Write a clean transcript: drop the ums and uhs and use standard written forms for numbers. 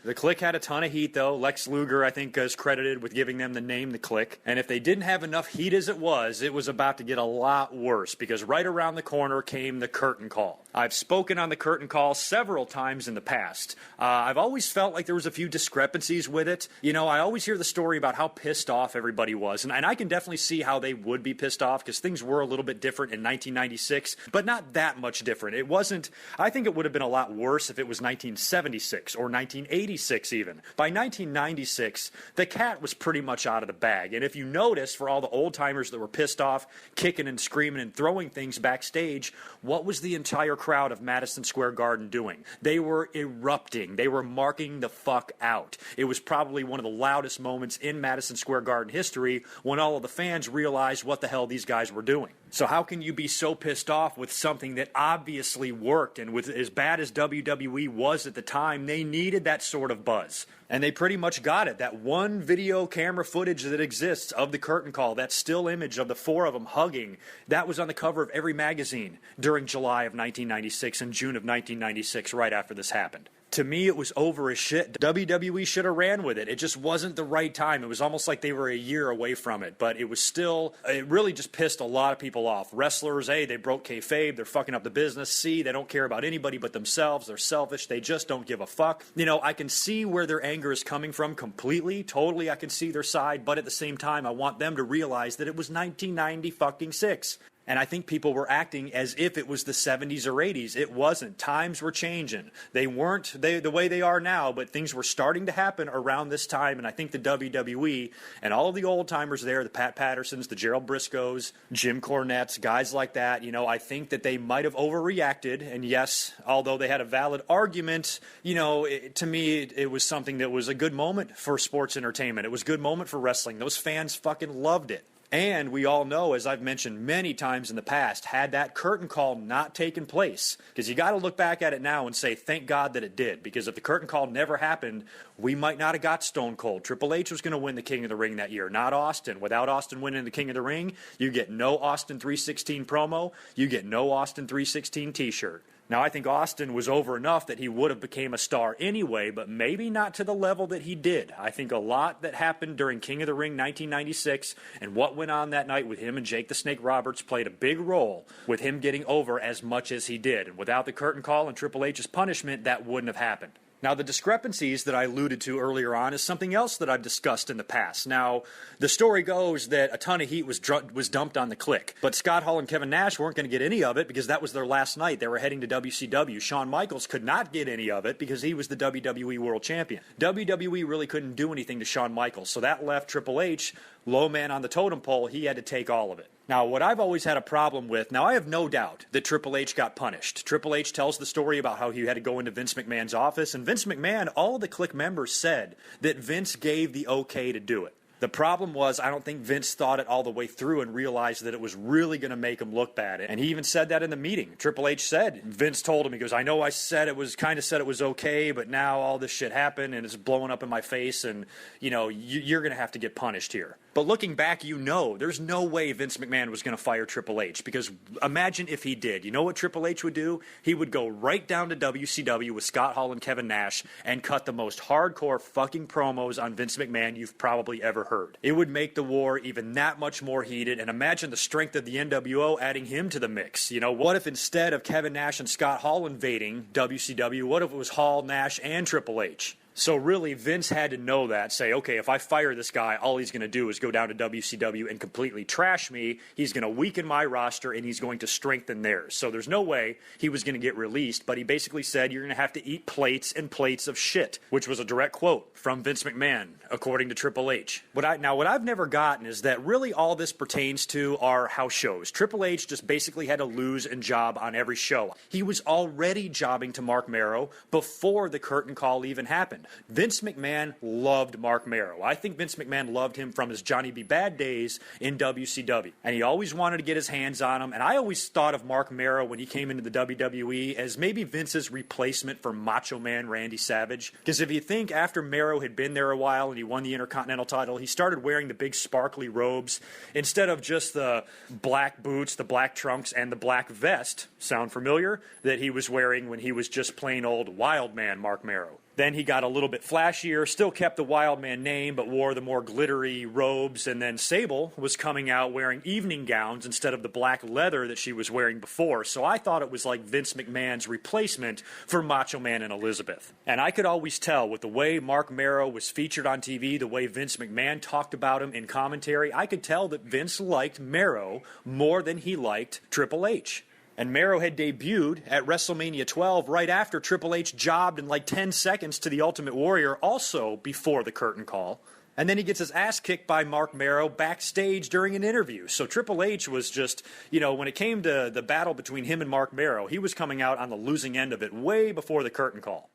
The Click had a ton of heat, though. Lex Luger, I think, is credited with giving them the name The Click. And if they didn't have enough heat as it was about to get a lot worse, because right around the corner came the curtain call. I've spoken on the curtain call several times in the past. I've always felt like there was a few discrepancies with it. You know, I always hear the story about how pissed off everybody was. And I can definitely see how they would be pissed off, because things were a little bit different in 1996, but not that much different. It wasn't, I think it would have been a lot worse if it was 1976 or 1986 even. By 1996, the cat was pretty much out of the bag. And if you notice, for all the old-timers that were pissed off, kicking and screaming and throwing things backstage, what was the entire crowd of Madison Square Garden doing? They were erupting. They were marking the fuck out. It was probably one of the loudest moments in Madison Square Garden history when all of the fans realized what the hell these guys were doing. So how can you be so pissed off with something that obviously worked? And with as bad as WWE was at the time, they needed that sort of buzz. And they pretty much got it. That one video camera footage that exists of the curtain call, that still image of the four of them hugging, that was on the cover of every magazine during July of 1996 and June of 1996, right after this happened. To me, it was over as shit. WWE should have ran with it. It just wasn't the right time. It was almost like they were a year away from it. But it was still, it really just pissed a lot of people off. Wrestlers, A, they broke kayfabe. They're fucking up the business. C, they don't care about anybody but themselves. They're selfish. They just don't give a fuck. You know, I can see where their anger is coming from completely. Totally, I can see their side. But at the same time, I want them to realize that it was 1996. And I think people were acting as if it was the 70s or 80s. It wasn't. Times were changing. They weren't the way they are now, but things were starting to happen around this time. And I think the WWE and all of the old-timers there, the Pat Pattersons, the Gerald Briscoes, Jim Cornettes, guys like that, you know, I think that they might have overreacted. And yes, although they had a valid argument, you know, to me, it was something that was a good moment for sports entertainment. It was a good moment for wrestling. Those fans fucking loved it. And we all know, as I've mentioned many times in the past, had that curtain call not taken place, because you got to look back at it now and say, thank God that it did, because if the curtain call never happened, we might not have got Stone Cold. Triple H was going to win the King of the Ring that year, not Austin. Without Austin winning the King of the Ring, you get no Austin 316 promo, you get no Austin 316 t-shirt. Now, I think Austin was over enough that he would have became a star anyway, but maybe not to the level that he did. I think a lot that happened during King of the Ring 1996 and what went on that night with him and Jake the Snake Roberts played a big role with him getting over as much as he did. And without the curtain call and Triple H's punishment, that wouldn't have happened. Now, the discrepancies that I alluded to earlier on is something else that I've discussed in the past. Now, the story goes that a ton of heat was dumped on the Click, but Scott Hall and Kevin Nash weren't going to get any of it because that was their last night. They were heading to WCW. Shawn Michaels could not get any of it because he was the WWE World Champion. WWE really couldn't do anything to Shawn Michaels, so that left Triple H, low man on the totem pole. He had to take all of it. Now, what I've always had a problem with, now I have no doubt that Triple H got punished. Triple H tells the story about how he had to go into Vince McMahon's office, and Vince McMahon, all of the Click members said that Vince gave the okay to do it. The problem was, I don't think Vince thought it all the way through and realized that it was really going to make him look bad. And he even said that in the meeting. Triple H said, Vince told him, he goes, I know I said it was okay, but now all this shit happened and it's blowing up in my face and, you know, you're going to have to get punished here. But looking back, you know, there's no way Vince McMahon was going to fire Triple H, because imagine if he did. You know what Triple H would do? He would go right down to WCW with Scott Hall and Kevin Nash and cut the most hardcore fucking promos on Vince McMahon you've probably ever heard. It would make the war even that much more heated, and imagine the strength of the NWO adding him to the mix. You know, what if instead of Kevin Nash and Scott Hall invading WCW, what if it was Hall, Nash, and Triple H? So really, Vince had to know that, say, okay, if I fire this guy, all he's going to do is go down to WCW and completely trash me. He's going to weaken my roster, and he's going to strengthen theirs. So there's no way he was going to get released, but he basically said, you're going to have to eat plates and plates of shit, which was a direct quote from Vince McMahon, according to Triple H. What I've never gotten is that really all this pertains to are house shows. Triple H just basically had to lose and job on every show. He was already jobbing to Mark Marrow before the curtain call even happened. Vince McMahon loved Mark Marrow. I think Vince McMahon loved him from his Johnny B. Bad days in WCW. And he always wanted to get his hands on him. And I always thought of Mark Marrow when he came into the WWE as maybe Vince's replacement for Macho Man Randy Savage. Because if you think after Marrow had been there a while and he won the Intercontinental title, he started wearing the big sparkly robes instead of just the black boots, the black trunks, and the black vest, sound familiar, that he was wearing when he was just plain old wild man Mark Marrow. Then he got a little bit flashier, still kept the Wildman name, but wore the more glittery robes. And then Sable was coming out wearing evening gowns instead of the black leather that she was wearing before. So I thought it was like Vince McMahon's replacement for Macho Man and Elizabeth. And I could always tell with the way Mark Marrow was featured on TV, the way Vince McMahon talked about him in commentary, I could tell that Vince liked Marrow more than he liked Triple H. And Marrow had debuted at WrestleMania 12 right after Triple H jobbed in like 10 seconds to the Ultimate Warrior, also before the curtain call. And then he gets his ass kicked by Mark Marrow backstage during an interview. So Triple H was just, when it came to the battle between him and Mark Marrow, he was coming out on the losing end of it way before the curtain call.